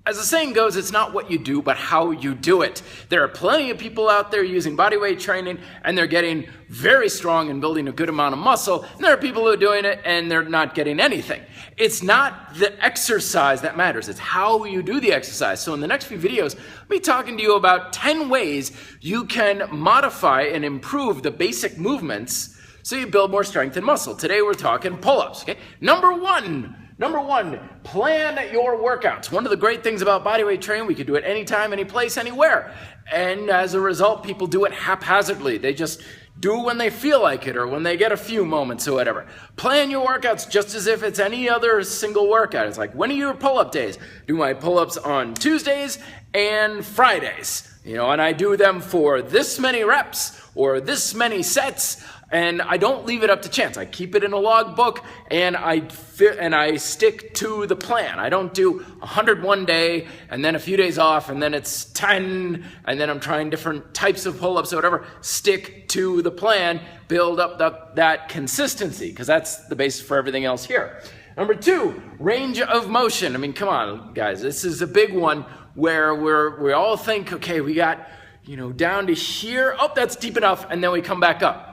As the saying goes, it's not what you do, but how you do it. There are plenty of people out there using bodyweight training, and they're getting very strong and building a good amount of muscle. And there are people who are doing it, and they're not getting anything. It's not the exercise that matters. It's how you do the exercise. So in the next few videos, I'll be talking to you about 10 ways you can modify and improve the basic movements so you build more strength and muscle. Today we're talking pull-ups. Okay? Number one, plan your workouts. One of the great things about bodyweight training, we can do it anytime, any place, anywhere. And as a result, people do it haphazardly. They just do when they feel like it or when they get a few moments or whatever. Plan your workouts just as if it's any other single workout. It's like, when are your pull-up days? Do my pull-ups on Tuesdays and Fridays. And I do them for this many reps or this many sets. And I don't leave it up to chance. I keep it in a log book, and I stick to the plan. I don't do 100 one day, and then a few days off, and then it's 10, and then I'm trying different types of pull-ups or whatever. Stick to the plan, build up that consistency, because that's the basis for everything else here. Number 2, range of motion. I mean, come on, guys. This is a big one where we all think, okay, we got, down to here. Oh, that's deep enough, and then we come back up.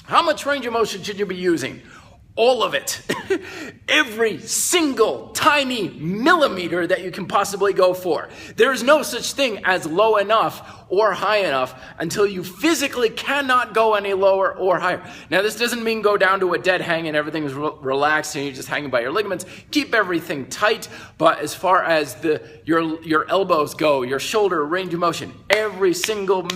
How much range of motion should you be using? All of it. Every single tiny millimeter that you can possibly go for. There's no such thing as low enough or high enough until you physically cannot go any lower or higher. Now, this doesn't mean go down to a dead hang and everything is relaxed and you're just hanging by your ligaments. Keep everything tight, but as far as your elbows go, your shoulder range of motion, every single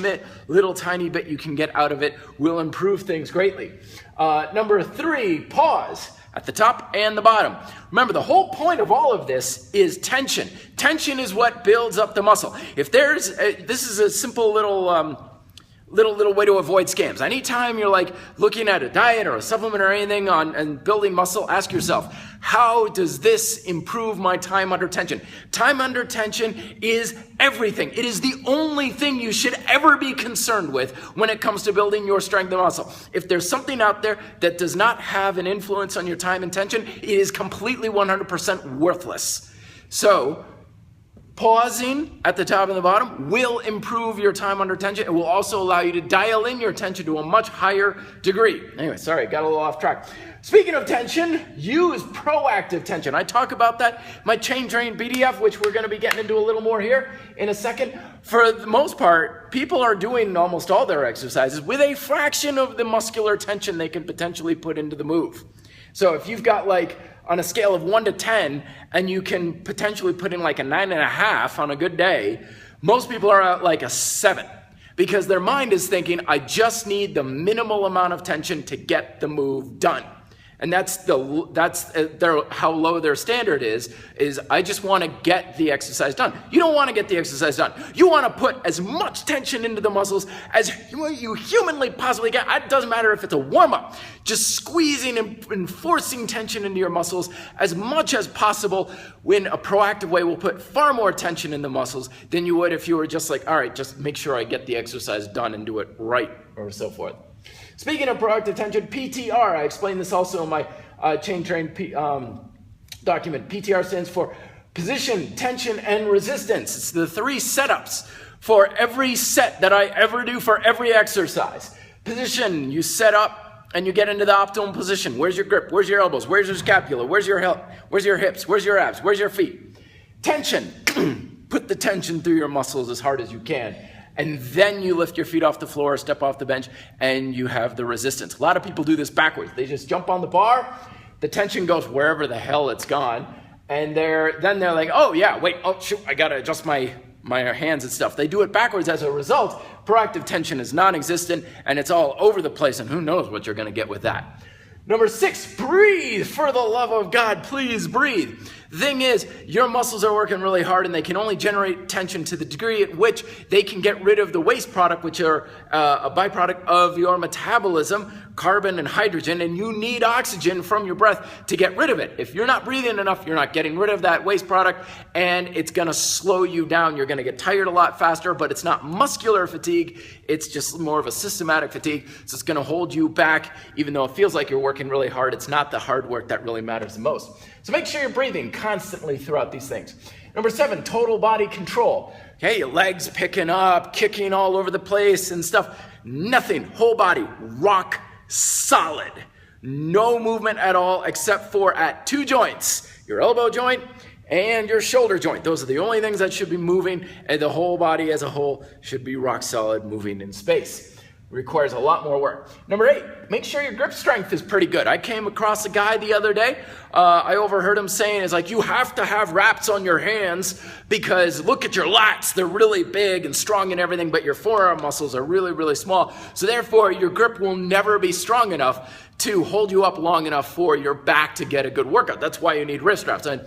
little tiny bit you can get out of it will improve things greatly. Number 3, pause at the top and the bottom. Remember, the whole point of all of this is tension. Tension is what builds up the muscle. If this is a simple little way to avoid scams. Anytime you're like looking at a diet or a supplement or anything and building muscle, ask yourself, how does this improve my time under tension? Time under tension is everything. It is the only thing you should ever be concerned with when it comes to building your strength and muscle. If there's something out there that does not have an influence on your time and tension, it is completely 100% worthless. So, pausing at the top and the bottom will improve your time under tension. It will also allow you to dial in your tension to a much higher degree. Anyway, sorry, got a little off track. Speaking of tension, use proactive tension. I talk about that in my Chain Train PDF, which we're going to be getting into a little more here in a second. For the most part, people are doing almost all their exercises with a fraction of the muscular tension they can potentially put into the move. So if you've got on a scale of 1 to 10, and you can potentially put in like a 9.5 on a good day, most people are at a 7 because their mind is thinking, I just need the minimal amount of tension to get the move done. And that's how low their standard is I just want to get the exercise done. You don't want to get the exercise done. You want to put as much tension into the muscles as you humanly possibly can. It doesn't matter if it's a warm-up. Just squeezing and forcing tension into your muscles as much as possible when a proactive way will put far more tension in the muscles than you would if you were just all right, just make sure I get the exercise done and do it right or so forth. Speaking of proactive tension, PTR, I explained this also in my Chain Train document. PTR stands for position, tension, and resistance. It's the 3 setups for every set that I ever do for every exercise. Position, you set up and you get into the optimal position. Where's your grip? Where's your elbows? Where's your scapula? Where's your Where's your hips? Where's your abs? Where's your feet? Tension, put the tension through your muscles as hard as you can. And then you lift your feet off the floor, step off the bench, and you have the resistance. A lot of people do this backwards. They just jump on the bar, the tension goes wherever the hell it's gone, and they're like, oh yeah, wait, oh shoot, I gotta adjust my hands and stuff. They do it backwards. As a result, proactive tension is non-existent, and it's all over the place, and who knows what you're gonna get with that. Number 6, breathe. For the love of God, please breathe. The thing is, your muscles are working really hard and they can only generate tension to the degree at which they can get rid of the waste product, which are a byproduct of your metabolism, carbon and hydrogen, and you need oxygen from your breath to get rid of it. If you're not breathing enough, you're not getting rid of that waste product, and it's going to slow you down. You're going to get tired a lot faster, but it's not muscular fatigue. It's just more of a systematic fatigue, so it's going to hold you back. Even though it feels like you're working really hard, it's not the hard work that really matters the most. So make sure you're breathing constantly throughout these things. Number 7, total body control. Okay, your legs picking up, kicking all over the place and stuff. Nothing, whole body, rock solid. No movement at all except for at 2 joints, your elbow joint and your shoulder joint. Those are the only things that should be moving, and the whole body as a whole should be rock solid, moving in space. Requires a lot more work. Number 8, make sure your grip strength is pretty good. I came across a guy the other day. I overheard him saying, it's like, you have to have wraps on your hands because look at your lats. They're really big and strong and everything, but your forearm muscles are really, really small. So therefore, your grip will never be strong enough to hold you up long enough for your back to get a good workout. That's why you need wrist wraps. And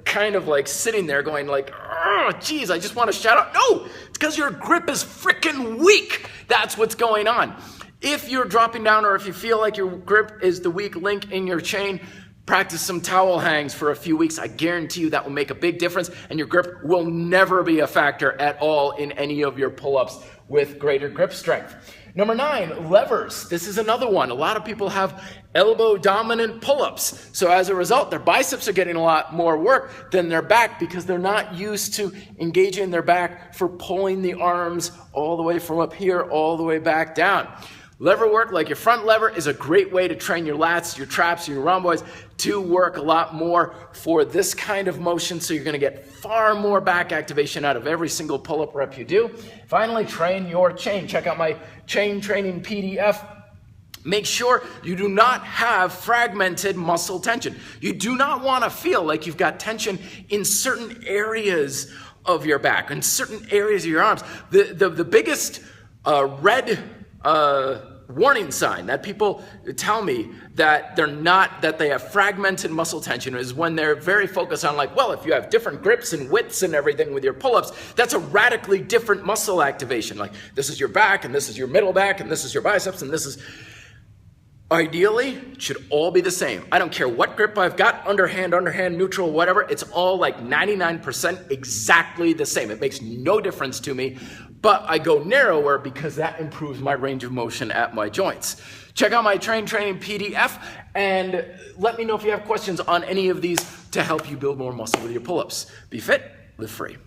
kind of sitting there going oh, geez, I just want to shout out. No, it's because your grip is freaking weak. That's what's going on. If you're dropping down or if you feel like your grip is the weak link in your chain, practice some towel hangs for a few weeks. I guarantee you that will make a big difference, and your grip will never be a factor at all in any of your pull-ups with greater grip strength. Number 9, levers. This is another one. A lot of people have elbow dominant pull-ups. So as a result, their biceps are getting a lot more work than their back because they're not used to engaging their back for pulling the arms all the way from up here all the way back down. Lever work, like your front lever, is a great way to train your lats, your traps, your rhomboids to work a lot more for this kind of motion, so you're going to get far more back activation out of every single pull-up rep you do. Finally, train your chain. Check out my chain training PDF. Make sure you do not have fragmented muscle tension. You do not want to feel like you've got tension in certain areas of your back, in certain areas of your arms. The biggest red warning sign that people tell me that they have fragmented muscle tension is when they're very focused on if you have different grips and widths and everything with your pull-ups, that's a radically different muscle activation. Like this is your back and this is your middle back and this is your biceps and this is... Ideally, it should all be the same. I don't care what grip I've got, underhand, neutral, whatever. It's all 99% exactly the same. It makes no difference to me, but I go narrower because that improves my range of motion at my joints. Check out my Train Training PDF and let me know if you have questions on any of these to help you build more muscle with your pull-ups. Be fit, live free.